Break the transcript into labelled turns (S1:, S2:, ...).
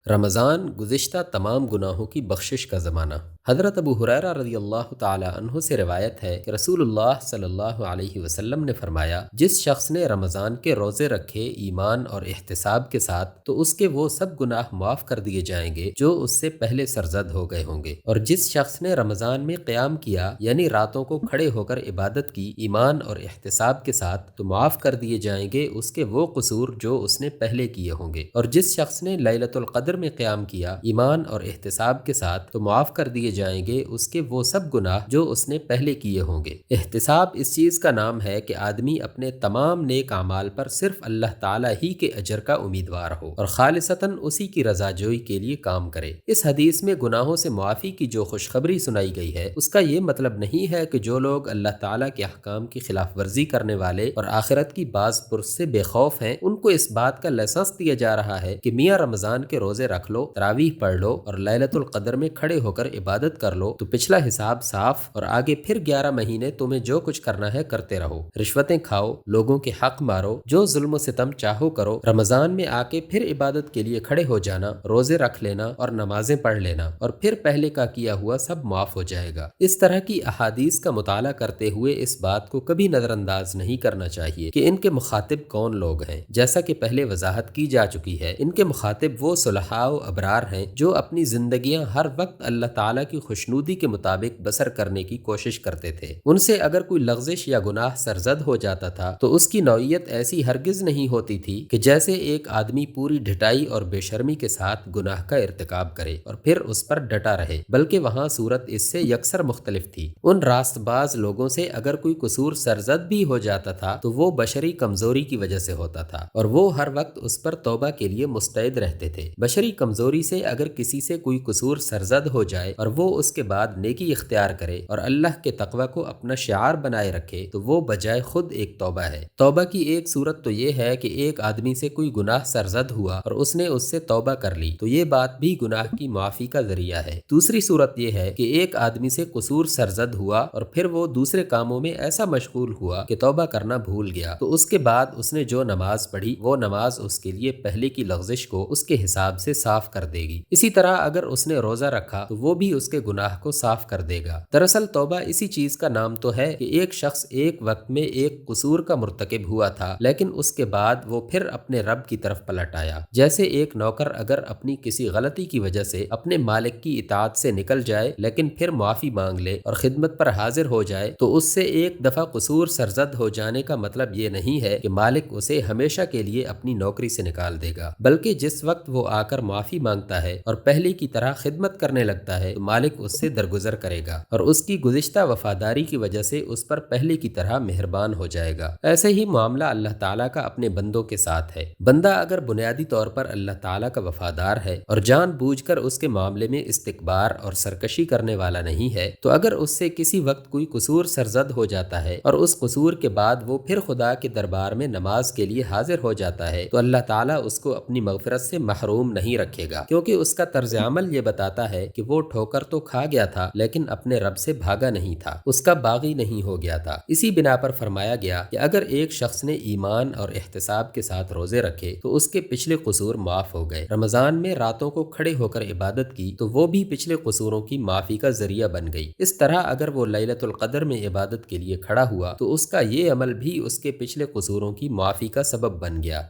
S1: رمضان گزشتہ تمام گناہوں کی بخشش کا زمانہ۔ حضرت ابو ہریرہ رضی اللہ تعالی عنہ سے روایت ہے کہ رسول اللہ صلی اللہ علیہ وسلم نے فرمایا، جس شخص نے رمضان کے روزے رکھے ایمان اور احتساب کے ساتھ تو اس کے وہ سب گناہ معاف کر دیے جائیں گے جو اس سے پہلے سرزد ہو گئے ہوں گے، اور جس شخص نے رمضان میں قیام کیا یعنی راتوں کو کھڑے ہو کر عبادت کی ایمان اور احتساب کے ساتھ تو معاف کر دیے جائیں گے اس کے وہ قصور جو اس نے پہلے کیے ہوں گے، اور جس شخص نے لیلۃ القدر میں قیام کیا ایمان اور احتساب کے ساتھ تو معاف کر دیے جائیں گے اس کے وہ سب گناہ جو اس نے پہلے کیے ہوں گے۔ احتساب اس چیز کا نام ہے کہ آدمی اپنے تمام نیک اعمال پر صرف اللہ تعالیٰ ہی کے اجر کا امیدوار ہو اور خالصتاً اسی کی رضا جوئی کے لیے کام کرے۔ اس حدیث میں گناہوں سے معافی کی جو خوشخبری سنائی گئی ہے اس کا یہ مطلب نہیں ہے کہ جو لوگ اللہ تعالیٰ کے احکام کی خلاف ورزی کرنے والے اور آخرت کی باز پرس سے بے خوف ہیں ان کو اس بات کا لائسنس دیا جا رہا ہے کہ میاں رمضان کے روزے رکھ لو، تراویح پڑھ لو اور لیلۃ القدر میں کھڑے ہو کر عبادت کر لو تو پچھلا حساب صاف اور آگے پھر 11 مہینے تمہیں جو کچھ کرنا ہے کرتے رہو، رشوتیں کھاؤ، لوگوں کے حق مارو، جو ظلم و ستم چاہو کرو، رمضان میں آ کے پھر عبادت کے لیے کھڑے ہو جانا، روزے رکھ لینا اور نمازیں پڑھ لینا اور پھر پہلے کا کیا ہوا سب معاف ہو جائے گا۔ اس طرح کی احادیث کا مطالعہ کرتے ہوئے اس بات کو کبھی نظر انداز نہیں کرنا چاہیے کہ ان کے مخاطب کون لوگ ہیں۔ جیسا کہ پہلے وضاحت کی جا چکی ہے، ان کے مخاطب وہ صلحاء و ابرار ہیں جو اپنی زندگیاں ہر وقت اللہ تعالیٰ کی خوشنودی کے مطابق بسر کرنے کی کوشش کرتے تھے۔ ان سے اگر کوئی لغزش یا گناہ سرزد ہو جاتا تھا تو اس کی نوعیت ایسی ہرگز نہیں ہوتی تھی کہ جیسے ایک آدمی پوری ڈھٹائی اور بے شرمی کے ساتھ گناہ کا ارتکاب کرے اور پھر اس پر ڈٹا رہے، بلکہ وہاں صورت اس سے یکسر مختلف تھی۔ ان راست باز لوگوں سے اگر کوئی قصور سرزد بھی ہو جاتا تھا تو وہ بشری کمزوری کی وجہ سے ہوتا تھا اور وہ ہر وقت اس پر توبہ کے لیے مستعد رہتے تھے۔ بشری کمزوری سے اگر کسی سے کوئی قصور سرزد ہو جائے اور وہ اس کے بعد نیکی اختیار کرے اور اللہ کے تقوی کو اپنا شعار بنائے رکھے تو وہ بجائے خود ایک توبہ ہے۔ توبہ کی ایک صورت تو یہ ہے کہ ایک آدمی سے کوئی گناہ سرزد ہوا اور اس نے اس سے توبہ کر لی تو یہ بات بھی گناہ کی معافی کا ذریعہ ہے۔ دوسری صورت یہ ہے کہ ایک آدمی سے قصور سرزد ہوا اور پھر وہ دوسرے کاموں میں ایسا مشغول ہوا کہ توبہ کرنا بھول گیا تو اس کے بعد اس نے جو نماز پڑھی وہ نماز اس کے لیے پہلے کی لغزش کو اس کے حساب سے صاف کر دے گی۔ اسی طرح اگر اس نے روزہ رکھا تو وہ بھی اس کے گناہ کو صاف کر دے گا۔ دراصل توبہ اسی چیز کا نام تو ہے کہ ایک شخص ایک وقت میں ایک قصور کا مرتکب ہوا تھا لیکن اس کے بعد وہ پھر اپنے رب کی طرف پلٹ آیا۔ جیسے ایک نوکر اگر اپنی کسی غلطی کی وجہ سے اپنے مالک کی اطاعت سے نکل جائے لیکن پھر معافی مانگ لے اور خدمت پر حاضر ہو جائے تو اس سے ایک دفعہ قصور سرزد ہو جانے کا مطلب یہ نہیں ہے کہ مالک اسے ہمیشہ کے لیے اپنی نوکری سے نکال دے گا، بلکہ جس وقت وہ آ کر معافی مانگتا ہے اور پہلے کی طرح خدمت کرنے لگتا ہے تو مالک اس سے درگزر کرے گا اور اس کی گزشتہ وفاداری کی وجہ سے اس پر پہلے کی طرح مہربان ہو جائے گا۔ ایسے ہی معاملہ اللہ تعالیٰ کا اپنے بندوں کے ساتھ ہے۔ بندہ اگر بنیادی طور پر اللہ تعالیٰ کا وفادار ہے اور جان بوجھ کر اس کے معاملے میں استکبار اور سرکشی کرنے والا نہیں ہے تو اگر اس سے کسی وقت کوئی قصور سرزد ہو جاتا ہے اور اس قصور کے بعد وہ پھر خدا کے دربار میں نماز کے لیے حاضر ہو جاتا ہے تو اللہ تعالیٰ اس کو اپنی مغفرت سے محروم نہیں رکھے گا، کیونکہ اس کا طرز عمل یہ بتاتا ہے کہ وہ ٹھوکر تو کھا گیا تھا لیکن اپنے رب سے بھاگا نہیں تھا، اس کا باغی نہیں ہو گیا تھا۔ اسی بنا پر فرمایا گیا کہ اگر ایک شخص نے ایمان اور احتساب کے ساتھ روزے رکھے تو اس کے پچھلے قصور معاف ہو گئے۔ رمضان میں راتوں کو کھڑے ہو کر عبادت کی تو وہ بھی پچھلے قصوروں کی معافی کا ذریعہ بن گئی۔ اس طرح اگر وہ لیلۃ القدر میں عبادت کے لیے کھڑا ہوا تو اس کا یہ عمل بھی اس کے پچھلے قصوروں کی معافی کا سبب بن گیا۔